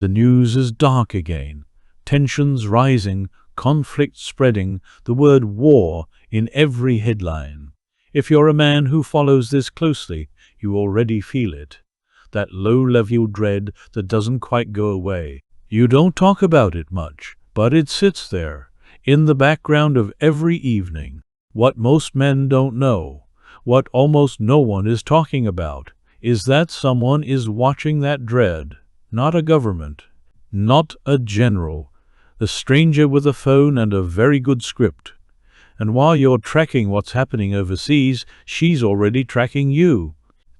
The news is dark again. Tensions rising, conflict spreading, the word war in every headline. If you're a man who follows this closely, you already feel it. That low-level dread that doesn't quite go away. You don't talk about it much, but it sits there, in the background of every evening. What most men don't know, what almost no one is talking about, is that someone is watching that dread. Not a government, not a general, a stranger with a phone and a very good script. And while you're tracking what's happening overseas, she's already tracking you.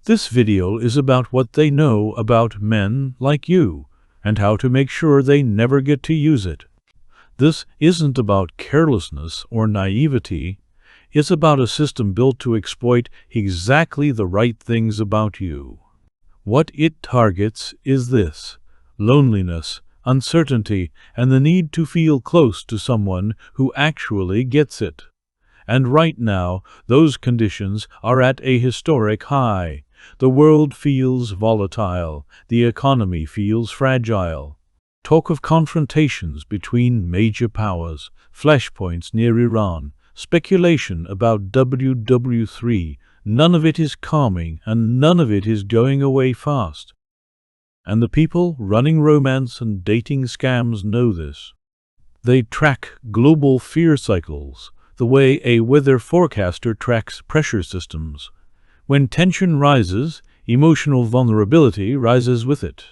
This video is about what they know about men like you, and how to make sure they never get to use it. This isn't about carelessness or naivety. It's about a system built to exploit exactly the right things about you. What it targets is this: loneliness, uncertainty, and the need to feel close to someone who actually gets it. And right now, those conditions are at a historic high. The world feels volatile. The economy feels fragile. Talk of confrontations between major powers, flashpoints near Iran, speculation about WW3, none of it is calming and none of it is going away fast. And the people running romance and dating scams know this. They track global fear cycles, the way a weather forecaster tracks pressure systems. When tension rises, emotional vulnerability rises with it.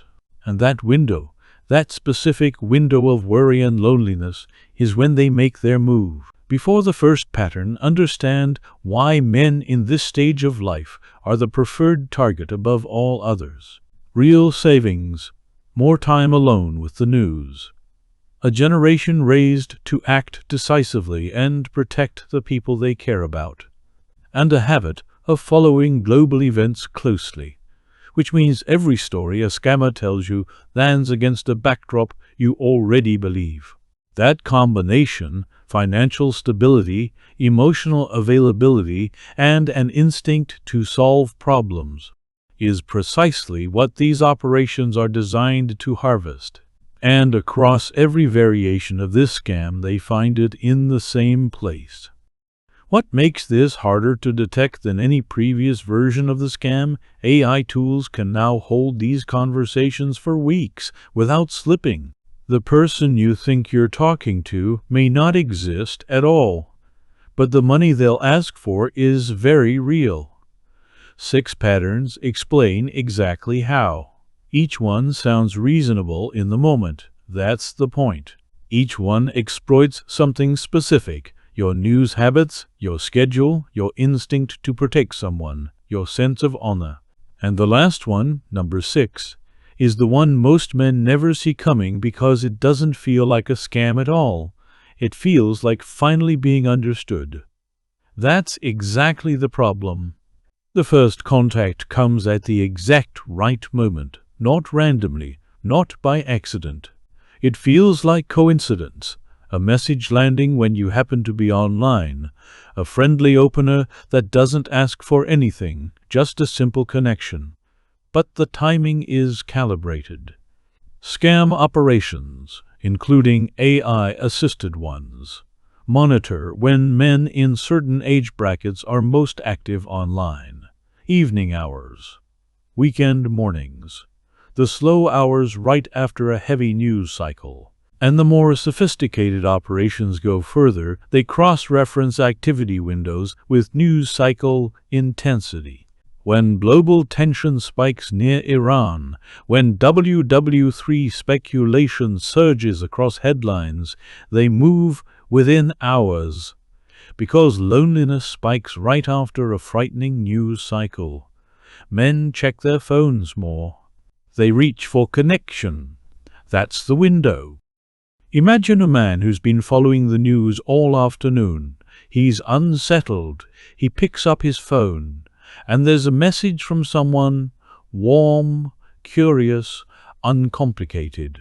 And that window, that specific window of worry and loneliness, is when they make their move. Before the first pattern, understand why men in this stage of life are the preferred target above all others. Real savings, more time alone with the news. A generation raised to act decisively and protect the people they care about. And a habit of following global events closely, which means every story a scammer tells you lands against a backdrop you already believe. That combination, financial stability, emotional availability, and an instinct to solve problems, is precisely what these operations are designed to harvest. And across every variation of this scam, they find it in the same place. What makes this harder to detect than any previous version of the scam? AI tools can now hold these conversations for weeks without slipping. The person you think you're talking to may not exist at all, but the money they'll ask for is very real. 6 patterns explain exactly how. Each one sounds reasonable in the moment. That's the point. Each one exploits something specific: your news habits, your schedule, your instinct to protect someone, your sense of honor. And the last one, number 6, is the one most men never see coming because it doesn't feel like a scam at all. It feels like finally being understood. That's exactly the problem. The first contact comes at the exact right moment, not randomly, not by accident. It feels like coincidence, a message landing when you happen to be online, a friendly opener that doesn't ask for anything, just a simple connection. But the timing is calibrated. Scam operations, including AI-assisted ones, monitor when men in certain age brackets are most active online. Evening hours, weekend mornings, the slow hours right after a heavy news cycle. And the more sophisticated operations go further. They cross-reference activity windows with news cycle intensity. When global tension spikes near Iran, when WW3 speculation surges across headlines, they move within hours. Because loneliness spikes right after a frightening news cycle, men check their phones more. They reach for connection. That's the window. Imagine a man who's been following the news all afternoon. He's unsettled. He picks up his phone, and there's a message from someone warm, curious, uncomplicated.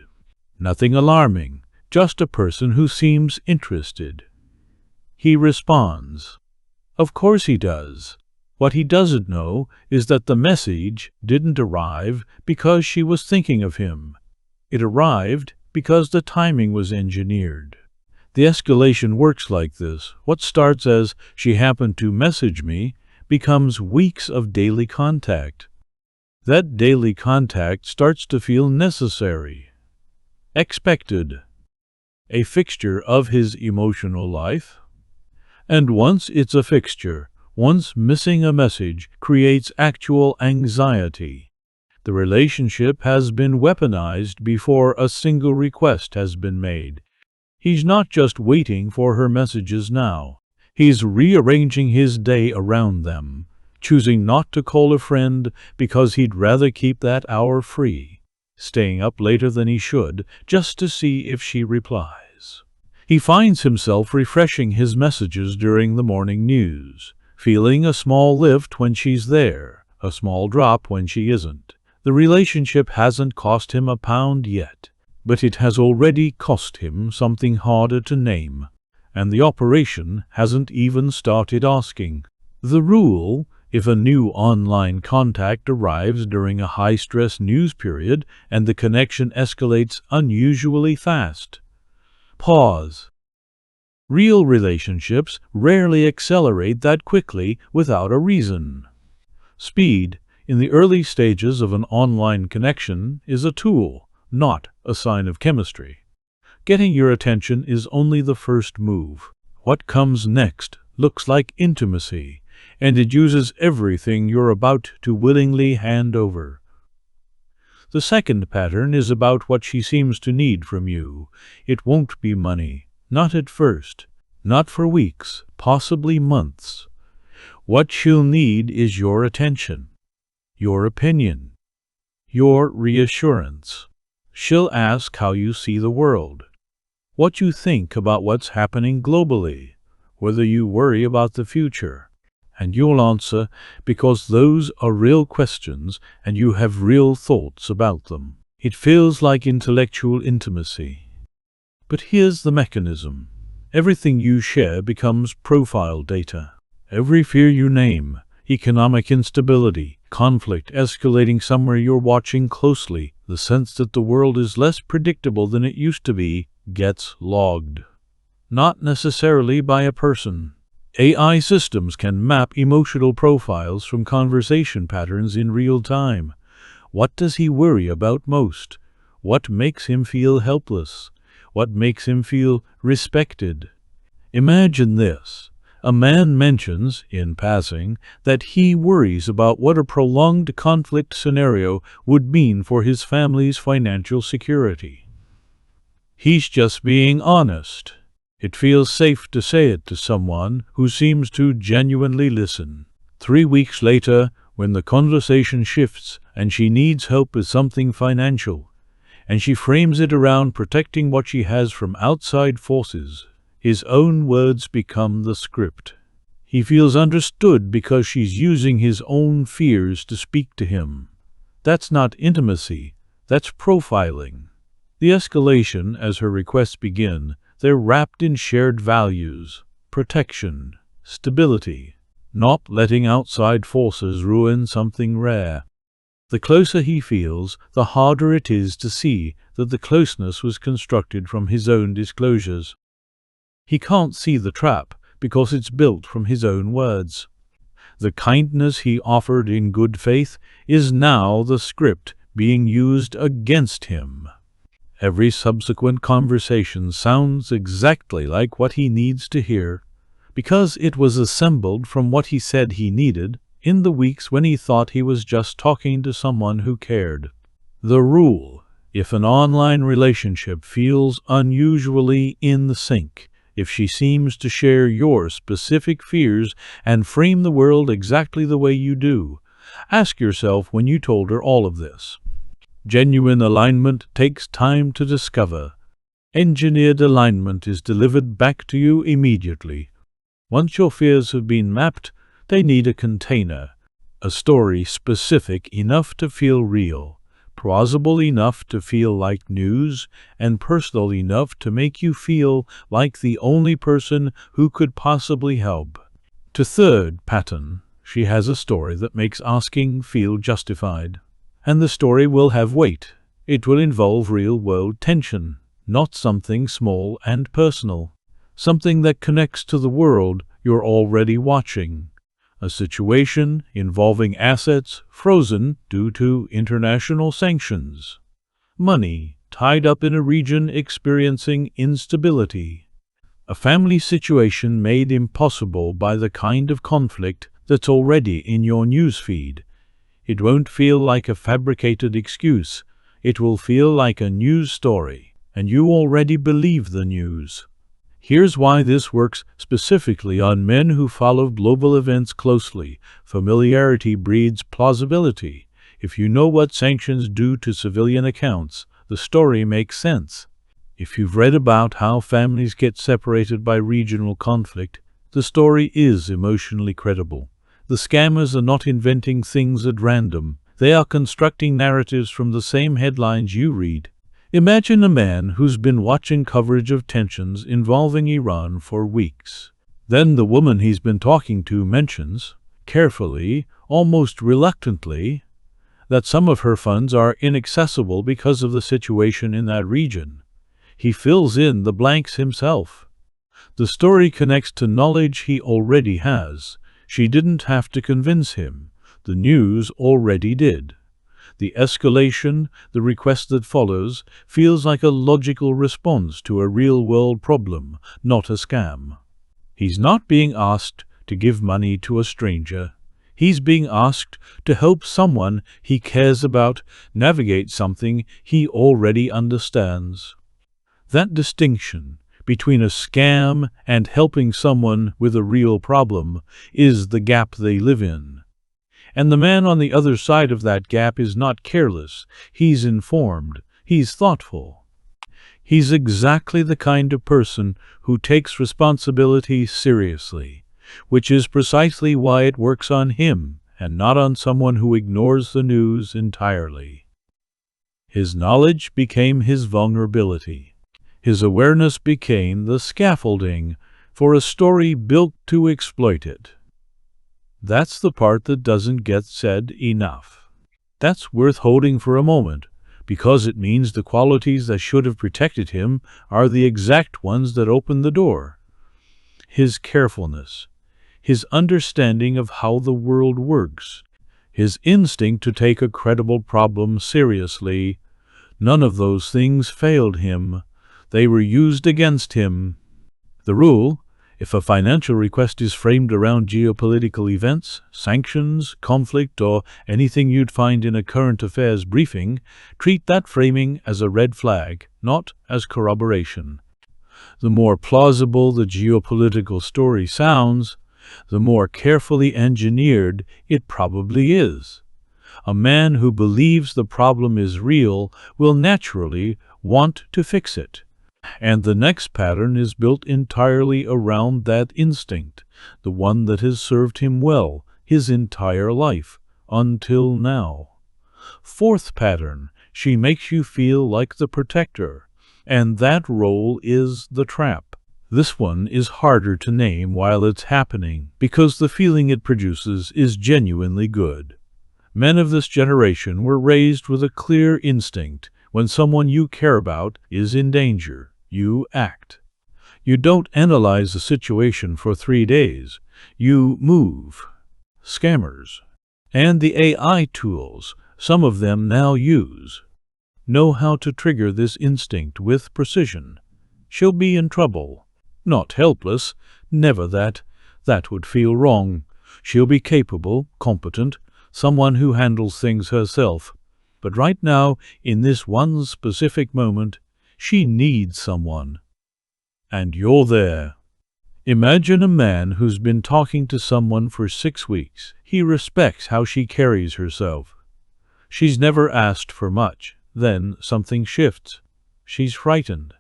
Nothing alarming, just a person who seems interested. He responds. Of course he does. What he doesn't know is that the message didn't arrive because she was thinking of him. It arrived because the timing was engineered. The escalation works like this. What starts as "she happened to message me" becomes weeks of daily contact. That daily contact starts to feel necessary, expected, a fixture of his emotional life. And once it's a fixture, once missing a message creates actual anxiety, the relationship has been weaponized before a single request has been made. He's not just waiting for her messages now. He's rearranging his day around them, choosing not to call a friend because he'd rather keep that hour free, staying up later than he should just to see if she replies. He finds himself refreshing his messages during the morning news, feeling a small lift when she's there, a small drop when she isn't. The relationship hasn't cost him a pound yet, but it has already cost him something harder to name, and the operation hasn't even started asking. The rule: if a new online contact arrives during a high-stress news period and the connection escalates unusually fast, pause. Real relationships rarely accelerate that quickly without a reason. Speed, in the early stages of an online connection, is a tool, not a sign of chemistry. Getting your attention is only the first move. What comes next looks like intimacy, and it uses everything you're about to willingly hand over. The second pattern is about what she seems to need from you. It won't be money, not at first, not for weeks, possibly months. What she'll need is your attention, your opinion, your reassurance. She'll ask how you see the world, what you think about what's happening globally, whether you worry about the future. And you'll answer because those are real questions and you have real thoughts about them. It feels like intellectual intimacy. But here's the mechanism. Everything you share becomes profile data. Every fear you name, economic instability, conflict escalating somewhere you're watching closely, the sense that the world is less predictable than it used to be, gets logged. Not necessarily by a person. AI systems can map emotional profiles from conversation patterns in real time. What does he worry about most? What makes him feel helpless? What makes him feel respected? Imagine this. A man mentions, in passing, that he worries about what a prolonged conflict scenario would mean for his family's financial security. He's just being honest. It feels safe to say it to someone who seems to genuinely listen. 3 weeks later, when the conversation shifts and she needs help with something financial, and she frames it around protecting what she has from outside forces, his own words become the script. He feels understood because she's using his own fears to speak to him. That's not intimacy, that's profiling. The escalation, as her requests begin, they're wrapped in shared values: protection, stability, not letting outside forces ruin something rare. The closer he feels, the harder it is to see that the closeness was constructed from his own disclosures. He can't see the trap because it's built from his own words. The kindness he offered in good faith is now the script being used against him. Every subsequent conversation sounds exactly like what he needs to hear, because it was assembled from what he said he needed in the weeks when he thought he was just talking to someone who cared. The rule: if an online relationship feels unusually in sync, if she seems to share your specific fears and frame the world exactly the way you do, ask yourself when you told her all of this. Genuine alignment takes time to discover. Engineered alignment is delivered back to you immediately. Once your fears have been mapped, they need a container, a story specific enough to feel real, plausible enough to feel like news, and personal enough to make you feel like the only person who could possibly help. To third pattern, she has a story that makes asking feel justified. And the story will have weight. It will involve real-world tension, not something small and personal. Something that connects to the world you're already watching. A situation involving assets frozen due to international sanctions. Money tied up in a region experiencing instability. A family situation made impossible by the kind of conflict that's already in your newsfeed. It won't feel like a fabricated excuse. It will feel like a news story, and you already believe the news. Here's why this works specifically on men who follow global events closely. Familiarity breeds plausibility. If you know what sanctions do to civilian accounts, the story makes sense. If you've read about how families get separated by regional conflict, the story is emotionally credible. The scammers are not inventing things at random. They are constructing narratives from the same headlines you read. Imagine a man who's been watching coverage of tensions involving Iran for weeks. Then the woman he's been talking to mentions, carefully, almost reluctantly, that some of her funds are inaccessible because of the situation in that region. He fills in the blanks himself. The story connects to knowledge he already has. She didn't have to convince him. The news already did. The escalation, the request that follows, feels like a logical response to a real-world problem, not a scam. He's not being asked to give money to a stranger. He's being asked to help someone he cares about navigate something he already understands. That distinction between a scam and helping someone with a real problem is the gap they live in. And the man on the other side of that gap is not careless. He's informed. He's thoughtful. He's exactly the kind of person who takes responsibility seriously, which is precisely why it works on him and not on someone who ignores the news entirely. His knowledge became his vulnerability. His awareness became the scaffolding for a story built to exploit it. That's the part that doesn't get said enough. That's worth holding for a moment, because it means the qualities that should have protected him are the exact ones that opened the door. His carefulness, his understanding of how the world works, his instinct to take a credible problem seriously, none of those things failed him. They were used against him. The rule: if a financial request is framed around geopolitical events, sanctions, conflict, or anything you'd find in a current affairs briefing, treat that framing as a red flag, not as corroboration. The more plausible the geopolitical story sounds, the more carefully engineered it probably is. A man who believes the problem is real will naturally want to fix it. And the next pattern is built entirely around that instinct, the one that has served him well his entire life, until now. Fourth pattern: she makes you feel like the protector, and that role is the trap. This one is harder to name while it's happening, because the feeling it produces is genuinely good. Men of this generation were raised with a clear instinct. When someone you care about is in danger, you act. You don't analyze the situation for 3 days. You move. Scammers and the AI tools some of them now use know how to trigger this instinct with precision. She'll be in trouble. Not helpless. Never that. That would feel wrong. She'll be capable, competent, someone who handles things herself. But right now, in this one specific moment, she needs someone. And you're there. Imagine a man who's been talking to someone for 6 weeks. He respects how she carries herself. She's never asked for much. Then something shifts. She's frightened.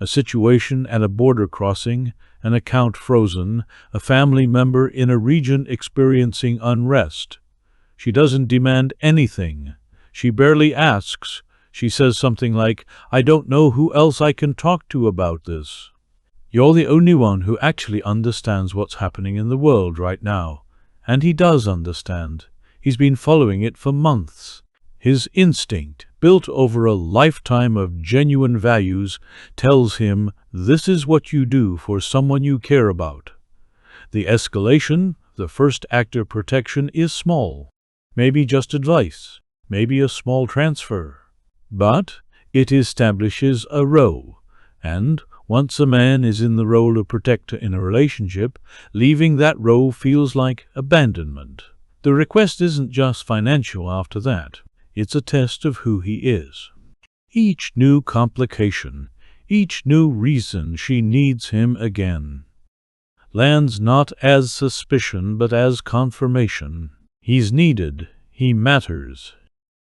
A situation at a border crossing, an account frozen, a family member in a region experiencing unrest. She doesn't demand anything. She barely asks. She says something like, "I don't know who else I can talk to about this." You're the only one who actually understands what's happening in the world right now. And he does understand. He's been following it for months. His instinct built over a lifetime of genuine values, tells him this is what you do for someone you care about. The escalation, the first act of protection, is small. Maybe just advice, maybe a small transfer. But it establishes a row, and once a man is in the role of protector in a relationship, leaving that role feels like abandonment. The request isn't just financial after that. It's a test of who he is. Each new complication, each new reason she needs him again, lands not as suspicion but as confirmation. He's needed, he matters.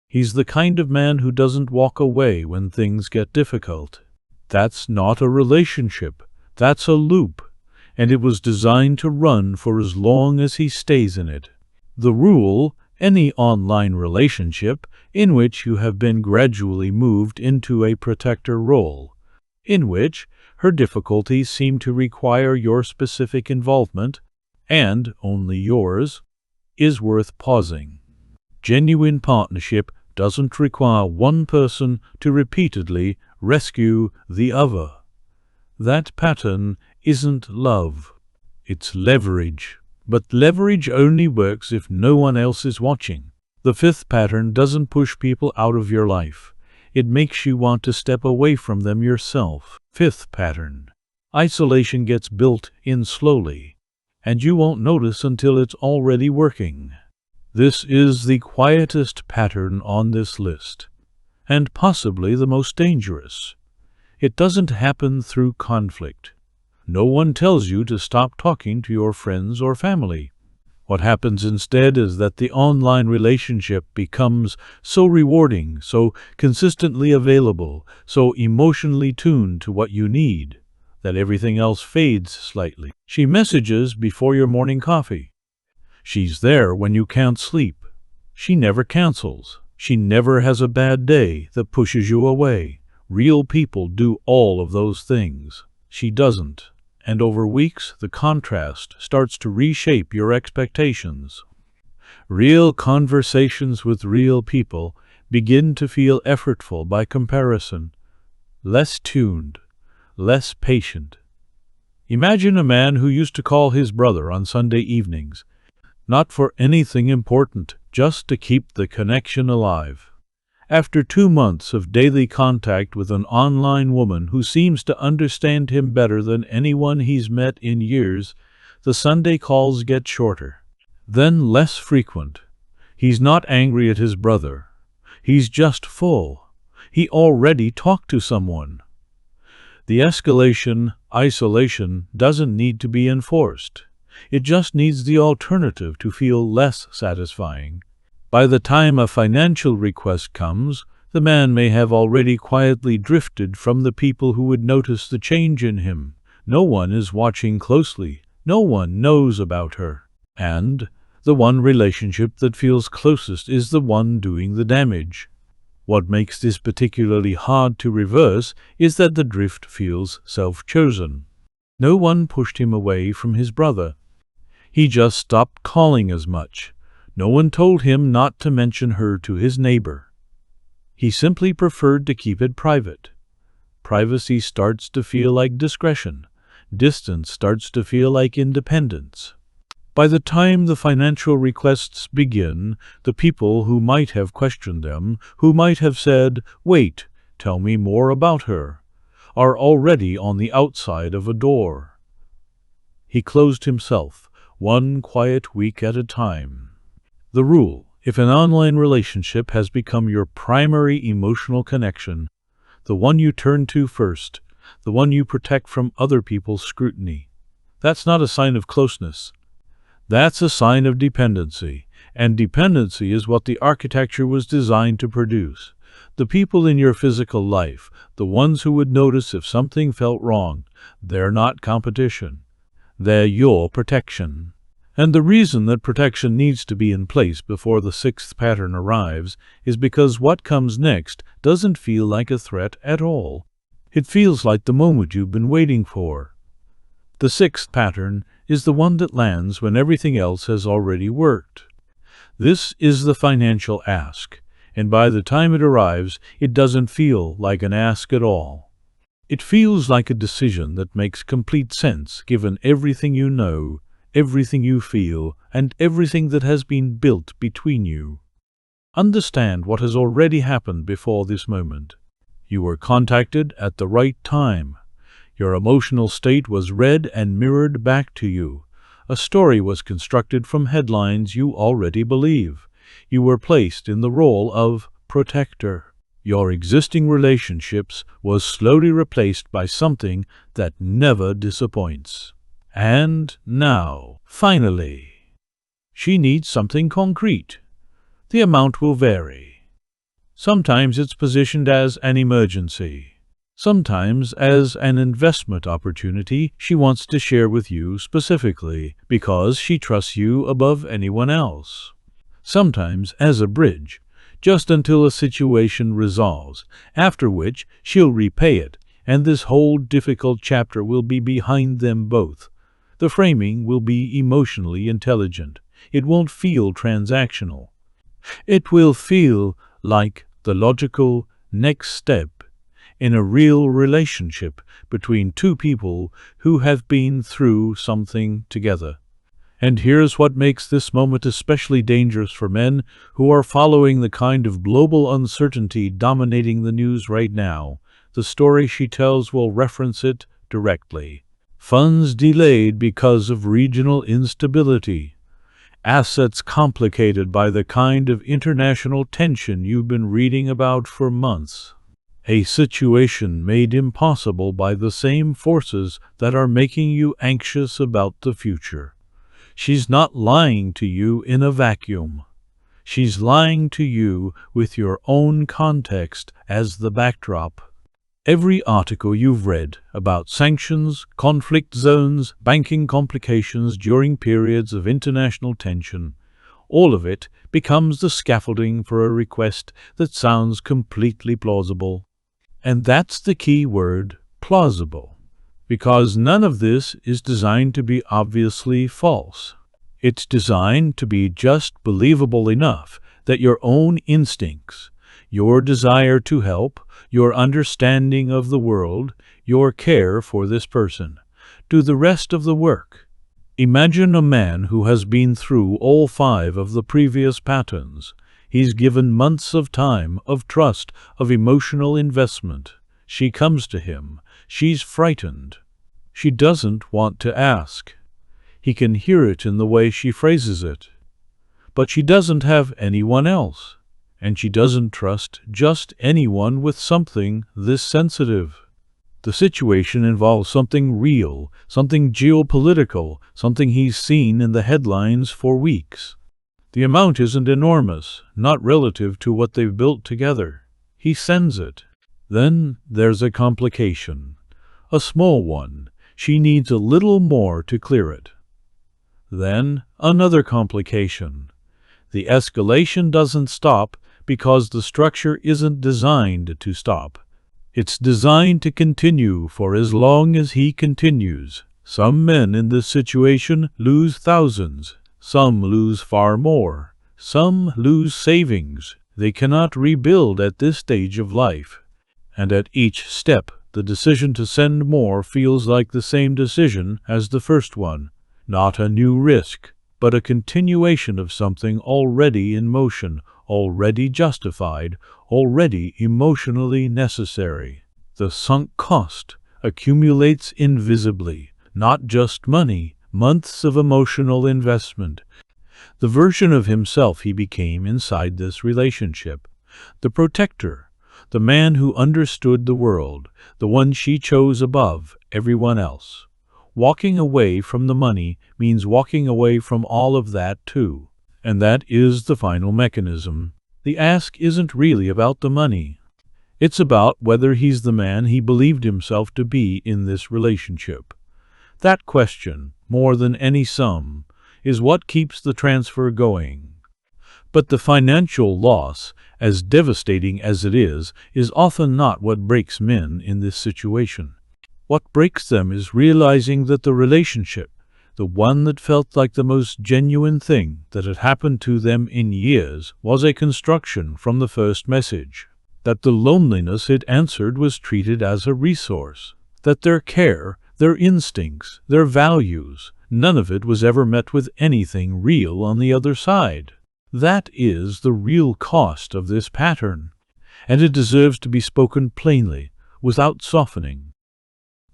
He's the kind of man who doesn't walk away when things get difficult. That's not a relationship, that's a loop, and it was designed to run for as long as he stays in it. The rule: any online relationship in which you have been gradually moved into a protector role, in which her difficulties seem to require your specific involvement, and only yours, is worth pausing. Genuine partnership doesn't require one person to repeatedly rescue the other. That pattern isn't love, it's leverage. But leverage only works if no one else is watching. The fifth pattern doesn't push people out of your life. It makes you want to step away from them yourself. Fifth pattern: isolation gets built in slowly, and you won't notice until it's already working. This is the quietest pattern on this list, and possibly the most dangerous. It doesn't happen through conflict. No one tells you to stop talking to your friends or family. What happens instead is that the online relationship becomes so rewarding, so consistently available, so emotionally tuned to what you need, that everything else fades slightly. She messages before your morning coffee. She's there when you can't sleep. She never cancels. She never has a bad day that pushes you away. Real people do all of those things. She doesn't. And over weeks, the contrast starts to reshape your expectations. Real conversations with real people begin to feel effortful by comparison, less tuned, less patient. Imagine a man who used to call his brother on Sunday evenings, not for anything important, just to keep the connection alive. After 2 months of daily contact with an online woman who seems to understand him better than anyone he's met in years, the Sunday calls get shorter, then less frequent. He's not angry at his brother. He's just full. He already talked to someone. The escalation, isolation, doesn't need to be enforced. It just needs the alternative to feel less satisfying. By the time a financial request comes, the man may have already quietly drifted from the people who would notice the change in him. No one is watching closely. No one knows about her. And the one relationship that feels closest is the one doing the damage. What makes this particularly hard to reverse is that the drift feels self-chosen. No one pushed him away from his brother. He just stopped calling as much. No one told him not to mention her to his neighbor. He simply preferred to keep it private. Privacy starts to feel like discretion. Distance starts to feel like independence. By the time the financial requests begin, the people who might have questioned them, who might have said, "Wait, tell me more about her," are already on the outside of a door. He closed himself, one quiet week at a time. The rule: if an online relationship has become your primary emotional connection, the one you turn to first, the one you protect from other people's scrutiny, that's not a sign of closeness. That's a sign of dependency, and dependency is what the architecture was designed to produce. The people in your physical life, the ones who would notice if something felt wrong, they're not competition. They're your protection. And the reason that protection needs to be in place before the sixth pattern arrives is because what comes next doesn't feel like a threat at all. It feels like the moment you've been waiting for. The sixth pattern is the one that lands when everything else has already worked. This is the financial ask, And by the time it arrives, it doesn't feel like an ask at all. It feels like a decision that makes complete sense given everything you know, everything you feel, and everything that has been built between you. Understand what has already happened before this moment. You were contacted at the right time. Your emotional state was read and mirrored back to you. A story was constructed from headlines you already believe. You were placed in the role of protector. Your existing relationships was slowly replaced by something that never disappoints. And now, finally, she needs something concrete. The amount will vary. Sometimes it's positioned as an emergency. Sometimes as an investment opportunity she wants to share with you specifically because she trusts you above anyone else. Sometimes as a bridge, just until a situation resolves, after which she'll repay it, and this whole difficult chapter will be behind them both. The framing will be emotionally intelligent. It won't feel transactional. It will feel like the logical next step in a real relationship between two people who have been through something together. And here's what makes this moment especially dangerous for men who are following the kind of global uncertainty dominating the news right now. The story she tells will reference it directly. Funds delayed because of regional instability. Assets complicated by the kind of international tension you've been reading about for months. A situation made impossible by the same forces that are making you anxious about the future. She's not lying to you in a vacuum. She's lying to you with your own context as the backdrop. Every article you've read about sanctions, conflict zones, banking complications during periods of international tension, all of it becomes the scaffolding for a request that sounds completely plausible. And that's the key word, plausible. Because none of this is designed to be obviously false. It's designed to be just believable enough that your own instincts, your desire to help, your understanding of the world, your care for this person, do the rest of the work. Imagine a man who has been through all 5 of the previous patterns. He's given months of time, of trust, of emotional investment. She comes to him. She's frightened. She doesn't want to ask. He can hear it in the way she phrases it. But she doesn't have anyone else. And she doesn't trust just anyone with something this sensitive. The situation involves something real, something geopolitical, something he's seen in the headlines for weeks. The amount isn't enormous, not relative to what they've built together. He sends it. Then there's a complication. A small one. She needs a little more to clear it. Then another complication. The escalation doesn't stop because the structure isn't designed to stop. It's designed to continue for as long as he continues. Some men in this situation lose thousands. Some lose far more. Some lose savings. They cannot rebuild at this stage of life. And at each step, the decision to send more feels like the same decision as the first one. Not a new risk, but a continuation of something already in motion, already justified, already emotionally necessary. The sunk cost accumulates invisibly, not just money, months of emotional investment. The version of himself he became inside this relationship. The protector, the man who understood the world, the one she chose above everyone else. Walking away from the money means walking away from all of that too. And that is the final mechanism. The ask isn't really about the money. It's about whether he's the man he believed himself to be in this relationship. That question, more than any sum, is what keeps the transfer going. But the financial loss, as devastating as it is often not what breaks men in this situation. What breaks them is realizing that the relationship, The one that felt like the most genuine thing that had happened to them in years was a construction from the first message. That the loneliness it answered was treated as a resource. That their care, their instincts, their values, none of it was ever met with anything real on the other side. That is the real cost of this pattern, and it deserves to be spoken plainly, without softening.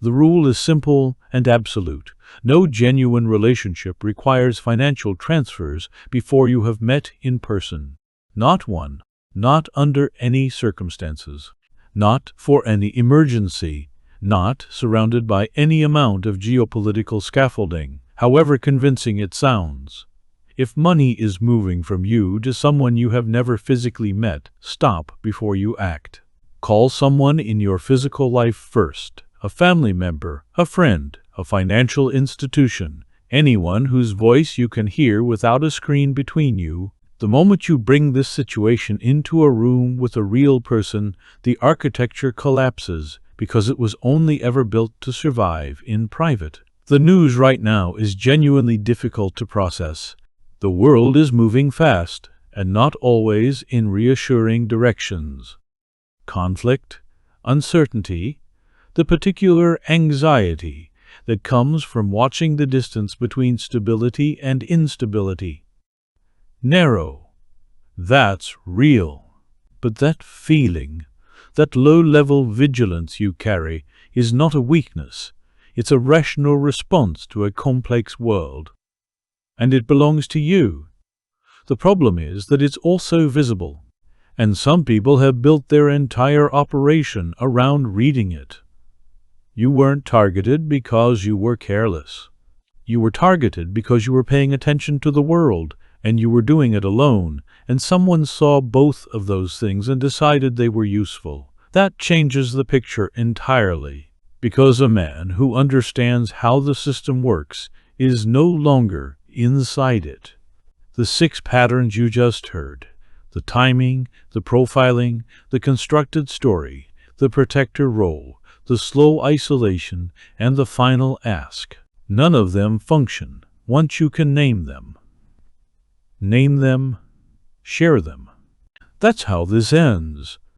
The rule is simple and absolute. No genuine relationship requires financial transfers before you have met in person. Not one. Not under any circumstances. Not for any emergency. Not surrounded by any amount of geopolitical scaffolding, however convincing it sounds. If money is moving from you to someone you have never physically met, stop before you act. Call someone in your physical life first. A family member, a friend, a financial institution, anyone whose voice you can hear without a screen between you. The moment you bring this situation into a room with a real person, the architecture collapses because it was only ever built to survive in private. The news right now is genuinely difficult to process. The world is moving fast, and not always in reassuring directions. Conflict, uncertainty, the particular anxiety that comes from watching the distance between stability and instability. Narrow. That's real. But that feeling, that low-level vigilance you carry, is not a weakness. It's a rational response to a complex world. And it belongs to you. The problem is that it's also visible, and some people have built their entire operation around reading it. You weren't targeted because you were careless. You were targeted because you were paying attention to the world, and you were doing it alone, and someone saw both of those things and decided they were useful. That changes the picture entirely, because a man who understands how the system works is no longer inside it. The 6 patterns you just heard, the timing, the profiling, the constructed story, the protector role, the slow isolation, and the final ask. None of them function once you can name them. Name them, share them. That's how this ends.